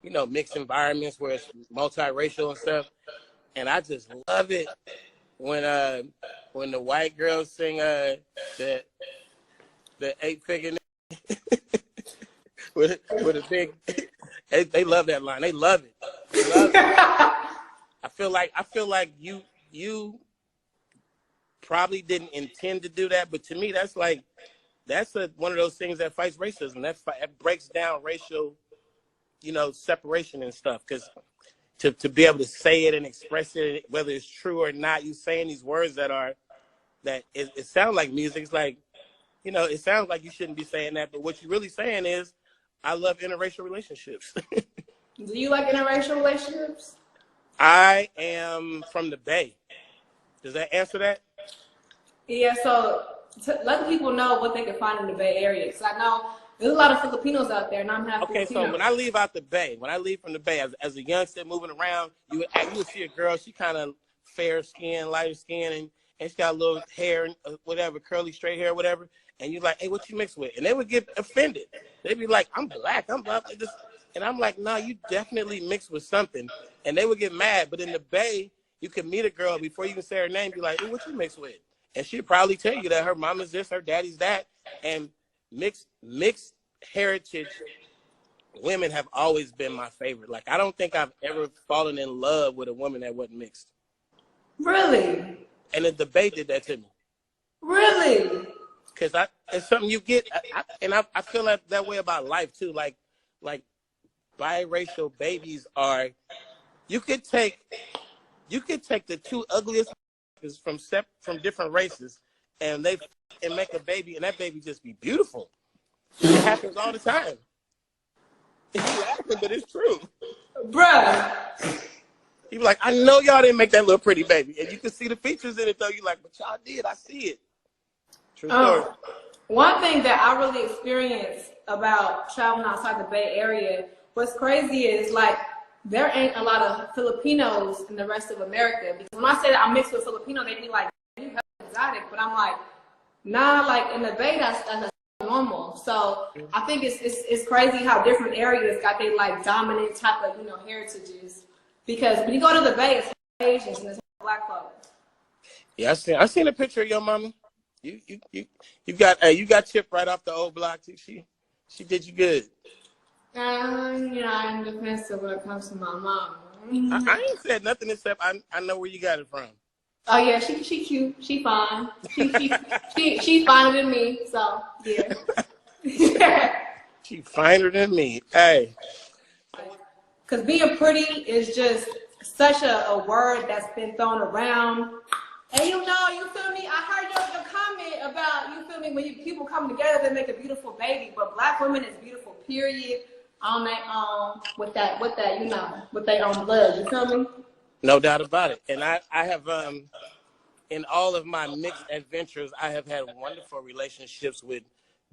you know, mixed environments where it's multiracial and stuff. And I just love it when the white girls sing the 8-figure with a big. They love that line. They love it. They love it. I feel like you probably didn't intend to do that, but to me, that's one of those things that fights racism. That breaks down racial, you know, separation and stuff. Because to be able to say it and express it, whether it's true or not, you saying these words that it sounds like music. It's like, you know, it sounds like you shouldn't be saying that, but what you're really saying is, I love interracial relationships. Do you like interracial relationships? I am from the Bay. Does that answer that? Yeah, so let people know what they can find in the Bay Area. Because I know there's a lot of Filipinos out there, and I'm half Filipino. So when I leave out the Bay, from the Bay, as a youngster moving around, you would see a girl, she kind of fair skin, lighter skin, and she got a little hair, and whatever, curly, straight hair, whatever. And you're like, hey, what you mixed with? And they would get offended. They'd be like, I'm black. And I'm like, no, you definitely mixed with something. And they would get mad. But in the Bay, you could meet a girl before you can say her name, be like, hey, what you mixed with? And she'd probably tell you that her mama's this, her daddy's that. And mixed heritage women have always been my favorite. Like, I don't think I've ever fallen in love with a woman that wasn't mixed. Really? And the Bay did that to me. Really? Because it's something you get, I feel that way about life too. Like biracial babies are. You could take the two ugliest from different races, and make a baby, and that baby just be beautiful. It happens all the time. You laughing, but it's true, bruh. You be like, I know y'all didn't make that little pretty baby, and you can see the features in it though. You like, but y'all did. I see it. True story. One thing that I really experienced about traveling outside the Bay Area, what's crazy is like there ain't a lot of Filipinos in the rest of America. Because when I say that I'm mixed with Filipino, they be like, you have exotic, but I'm like, nah, like in the Bay, that's normal. So I think it's crazy how different areas got their like dominant type of, you know, heritages. Because when you go to the Bay, it's Asians and it's black folks. Yeah, I seen a picture of your mama. You got Chip right off the old block. She did you good. You know, I'm defensive when it comes to my mom. I ain't said nothing except I know where you got it from. Oh yeah, she cute. She fine. She's finer than me. So yeah. She finer than me. Hey. Cause being pretty is just such a word that's been thrown around. And you know, you feel me? I heard your comment about, you feel me, when people come together, they make a beautiful baby. But black women is beautiful, period, on their own, with that, you know, with their own blood. You feel me? No doubt about it. And I have, in all of my mixed adventures, I have had wonderful relationships with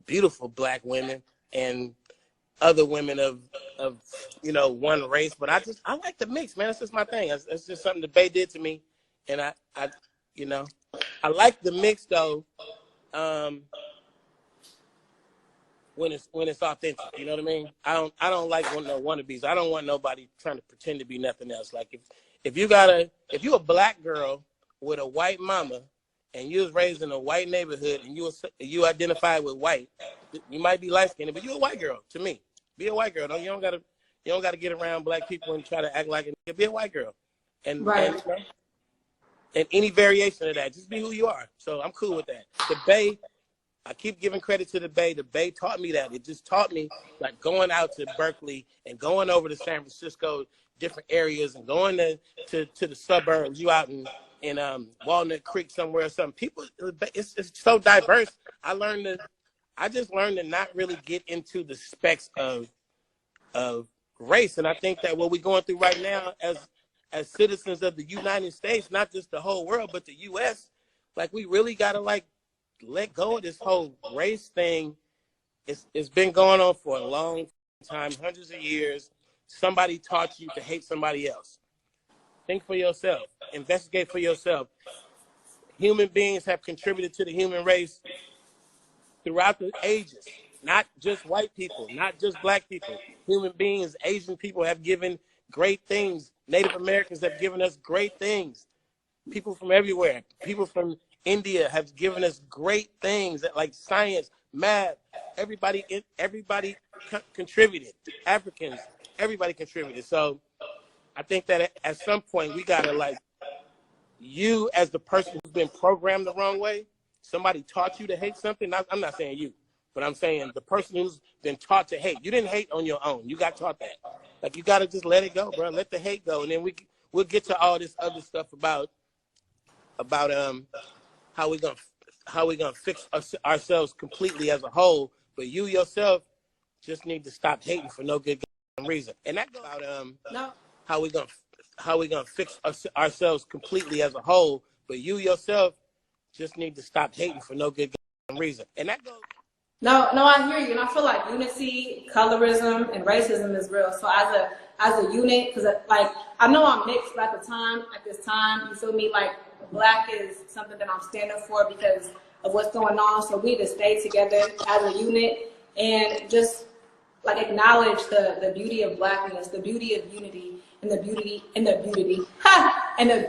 beautiful black women and other women of you know, one race. But I like the mix, man. It's just my thing. It's just something the Bay did to me. And I you know, I like the mix though, when it's authentic. You know what I mean? I don't like no wannabes. I don't want nobody trying to pretend to be nothing else. Like if you a black girl with a white mama and you was raised in a white neighborhood and you identify with white, you might be light skinned, but you're a white girl to me. Be a white girl. You don't gotta get around black people and try to act like it. Be a white girl. And right. And any variation of that, just be who you are. So I'm cool with that. The Bay, I keep giving credit to the Bay. The Bay taught me that. It just taught me, like, going out to Berkeley and going over to San Francisco, different areas, and going to the suburbs. You out in Walnut Creek somewhere or something. People, it's so diverse. I just learned to not really get into the specs of race. And I think that what we're going through right now as citizens of the United States, not just the whole world, but the U.S., like, we really got to, like, let go of this whole race thing. It's been going on for a long time, hundreds of years. Somebody taught you to hate somebody else. Think for yourself. Investigate for yourself. Human beings have contributed to the human race throughout the ages. not just white people, not just black people, human beings, Asian people have given great things. Native Americans have given us great things. People from everywhere, people from India have given us great things that like science, math, everybody contributed. Africans, everybody contributed. So I think that at some point we gotta like, you as the person who's been programmed the wrong way, somebody taught you to hate something. I'm not saying you, but I'm saying the person who's been taught to hate. You didn't hate on your own. You got taught that. Like, you got to just let it go, bro. Let the hate go, and then we'll get to all this other stuff about how we gonna fix ourselves completely as a whole. But you yourself just need to stop hating for no good reason. And that goes about No. how we gonna fix ourselves completely as a whole. But you yourself just need to stop hating for no good reason. And that goes. No, I hear you, and I feel like unity, colorism, and racism is real. So as a unit, because like I know I'm mixed, but at this time, you feel me? Like black is something that I'm standing for because of what's going on. So we need to stay together as a unit and just like acknowledge the beauty of blackness, the beauty of unity, and the beauty and the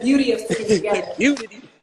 beauty of sticking together. Unity.